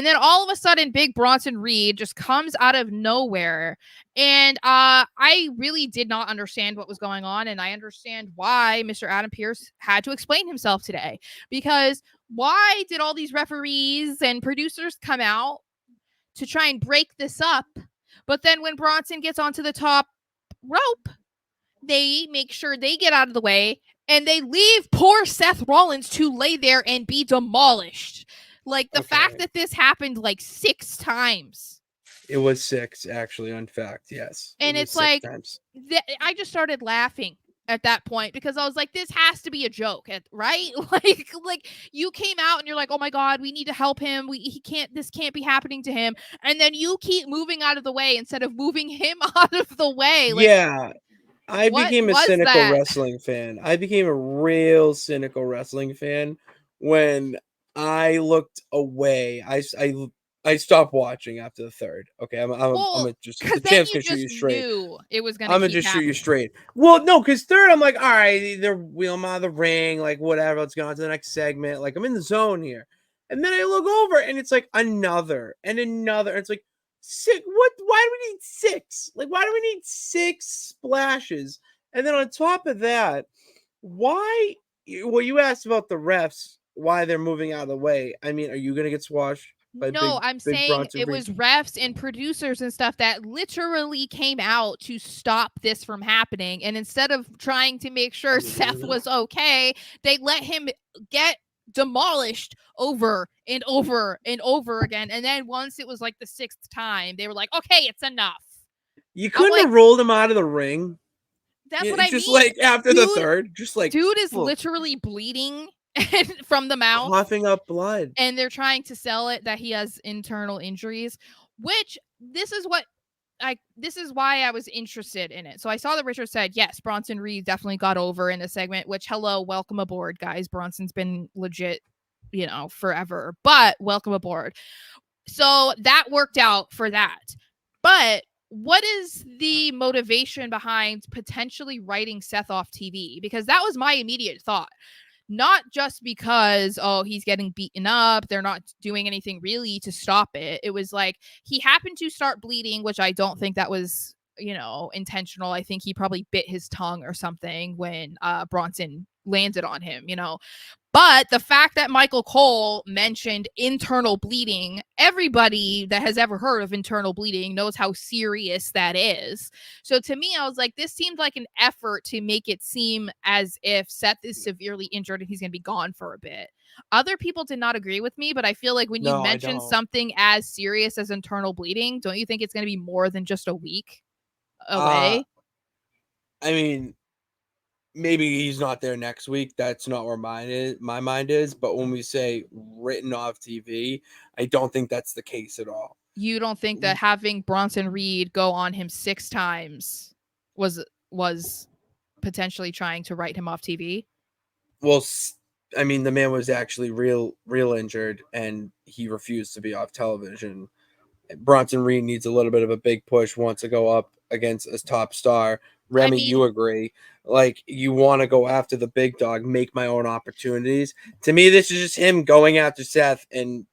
And then all of a sudden, big Bronson Reed just comes out of nowhere. And I really did not understand what was going on. And I understand why Mr. Adam Pearce had to explain himself today. Because why did all these referees and producers come out to try and break this up? But then when Bronson gets onto the top rope, they make sure they get out of the way and they leave poor Seth Rollins to lay there and be demolished. Like the fact that this happened like 6 times. It was 6, actually, on fact, yes. And it's like, I just started laughing at that point because I was like, this has to be a joke, right? Like you came out and you're like, oh my God, we need to help him. This can't be happening to him. And then you keep moving out of the way instead of moving him out of the way. Like, yeah. I became a cynical wrestling fan. I became a real cynical wrestling fan when I looked away. I stopped watching after the third. Okay, I'm just the champ's gonna shoot you straight. It was gonna. I'm gonna just shoot you straight. Well, no, because third, I'm like, all right, they're wheeling out of the ring, like whatever. Let's go on to the next segment. Like I'm in the zone here, and then I look over, and it's like another and another. And it's like 6. What? Why do we need 6? Like, why do we need 6 splashes? And then on top of that, why? Well, you asked about the refs, why they're moving out of the way. I mean, are you gonna get squashed? I'm saying it was refs and producers and stuff that literally came out to stop this from happening. And instead of trying to make sure Seth was okay, they let him get demolished over and over and over again. And then once it was like the 6th time, they were like, okay, it's enough. You couldn't have rolled him out of the ring. That's what I mean. Just like after the third, just like dude is literally bleeding from the mouth, coughing up blood, and they're trying to sell it that he has internal injuries, which this is why I was interested in it. So I saw that Richard said, yes, Bronson Reed definitely got over in the segment, which, hello, welcome aboard, guys. Bronson's been legit, forever, but welcome aboard. So that worked out for that. But what is the motivation behind potentially writing Seth off TV? Because that was my immediate thought. Not just because, he's getting beaten up, they're not doing anything really to stop it. It was like he happened to start bleeding, which I don't think that was, intentional. I think he probably bit his tongue or something when Bronson landed on him, But the fact that Michael Cole mentioned internal bleeding, everybody that has ever heard of internal bleeding knows how serious that is. So to me, I was like, this seemed like an effort to make it seem as if Seth is severely injured and he's going to be gone for a bit. Other people did not agree with me, but I feel like when you mention something as serious as internal bleeding, don't you think it's going to be more than just a week away? I mean, maybe he's not there next week. That's not where my mind is. But when we say written off TV, I don't think that's the case at all. You don't think that having Bronson Reed go on him 6 times was potentially trying to write him off TV? Well, I mean, the man was actually real injured, and he refused to be off television. Bronson Reed needs a little bit of a big push, wants to go up against a top star. Remy, you agree. Like, you want to go after the big dog, make my own opportunities. To me, this is just him going after Seth and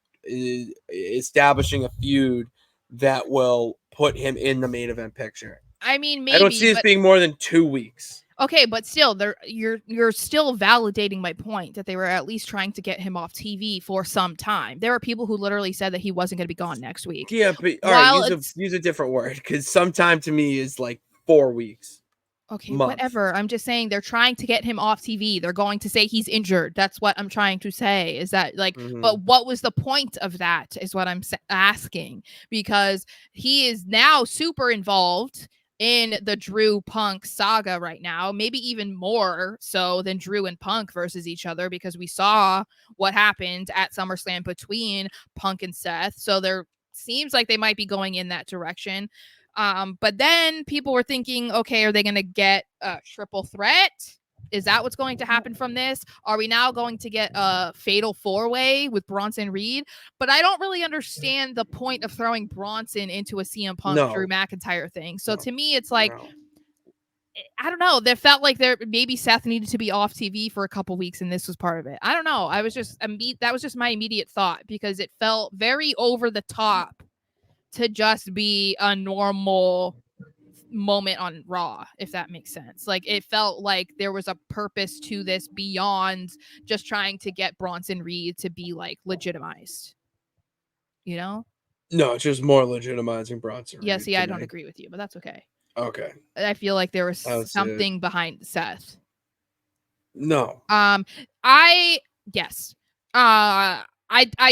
establishing a feud that will put him in the main event picture. I mean, maybe. I don't see this being more than 2 weeks. Okay, but still, you're still validating my point that they were at least trying to get him off TV for some time. There are people who literally said that he wasn't going to be gone next week. Yeah, but all right, use a different word, because sometime to me is like 4 weeks. Okay, whatever. I'm just saying they're trying to get him off TV. They're going to say he's injured. That's what I'm trying to say, is that but what was the point of that is what I'm asking, because he is now super involved in the Drew Punk saga right now, maybe even more so than Drew and Punk versus each other, because we saw what happened at SummerSlam between Punk and Seth. So there seems like they might be going in that direction. But then people were thinking, okay, are they going to get a triple threat? Is that what's going to happen from this? Are we now going to get a fatal 4-way with Bronson Reed? But I don't really understand the point of throwing Bronson into a CM Punk Drew McIntyre thing. So to me, it's like, I don't know. There felt like maybe Seth needed to be off TV for a couple weeks, and this was part of it. I don't know. I was just that was just my immediate thought because it felt very over the top to just be a normal moment on Raw, if that makes sense. Like it felt like there was a purpose to this beyond just trying to get Bronson Reed to be like legitimized. You know? No, it's just more legitimizing Bronson Yeah, Reed see, to I don't me. agree with you, but that's okay. Okay. I feel like there was I don't see it. something behind Seth. No. I yes. I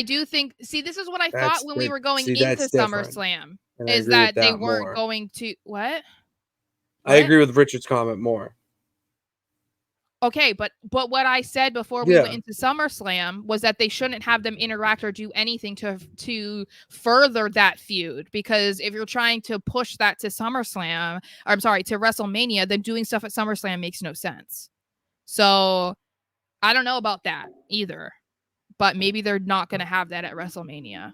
do think this is what I thought when we were going into that's different. SummerSlam And I is agree with that they that weren't more. going to what? I agree with Richard's comment more. Okay, but what I said before we went into SummerSlam was that they shouldn't have them interact or do anything to further that feud, because if you're trying to push that to SummerSlam, I'm sorry, to WrestleMania, then doing stuff at SummerSlam makes no sense. So I don't know about that either, but maybe they're not going to have that at WrestleMania.